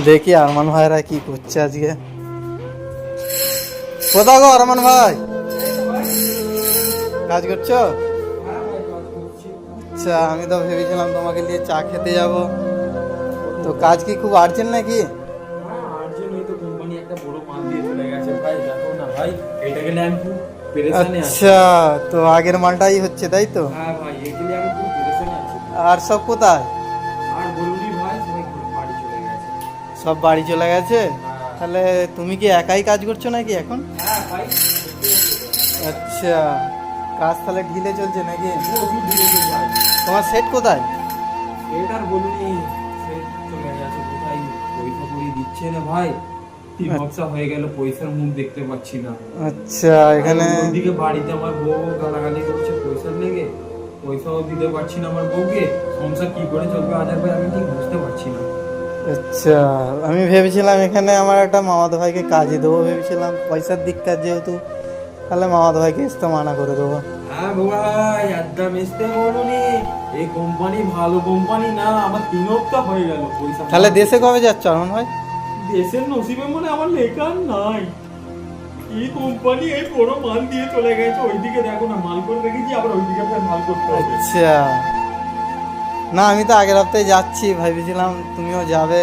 দেখি আরমান ভাইরা কি করছে আজকে। কোথাও গো আরমান ভাই, কাজ করছো? আচ্ছা, আমি তো ভেবেছিলাম তোমাকে নিয়ে চা খেতে যাব। তো কাজ কি খুব আর্জেন্ট নাকি? আচ্ছা, তো আগের মালটাই হচ্ছে তাই তো? আর সব কোথায়? সব বাড়ি চলে গেছে। তাহলে তুমি কি একাই কাজ করছো নাকি এখন? আচ্ছা, কাজ তাহলে ঢিলে চলছে নাকি? তোমার সেট কোথায়? হয়ে গেল, পয়সার মুখ দেখতে পাচ্ছি না। আচ্ছা, এখানে ওইদিকে বাড়িতে আমার বউ গালাগালি করছে পয়সার লেগে, পয়সাও দিতে পারছি না আমার বউকে। সংসার কি করে চলবে আজার ভাই, আমি ঠিক বুঝতে পারছি না। আচ্ছা, আমি ভেবেছিলাম এখানে আমার একটা মামাতো ভাইকে কাজে দেবো ভেবেছিলাম, পয়সার দিক কাজ যেহেতু, তাহলে মামাতো ভাইকে আসতে মানা করে দেবো। হ্যাঁ ভাই, আড্ডা মেশতে বলুনি, এই কোম্পানি ভালো কোম্পানি না। আমার 3 সপ্তাহ হয়ে গেল পয়সা। তাহলে দেশে কবে যাচ্ছ আরমান ভাই? দেশের নসিবে মনে আমার লেখা নাই। এই কোম্পানি এই বড় মাল দিয়ে চলে গেছে, ওইদিকে দেখো না মাল করে রেখেছি, আবার ওইদিকে ফের মাল করতে হবে। আচ্ছা, না আমি তো আগের সপ্তাহে যাচ্ছি, ভেবেছিলাম তুমিও যাবে।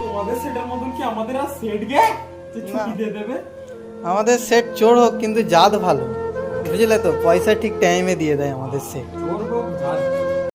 তোমাদের সেটার মতন কি আমাদের আর সেট গে যে ছুটি দিয়ে দেবে? আমাদের সেট চোর হোক কিন্তু জাত ভালো, বুঝলে তো, পয়সা ঠিক টাইমে দিয়ে দেয় আমাদের সেট। ওর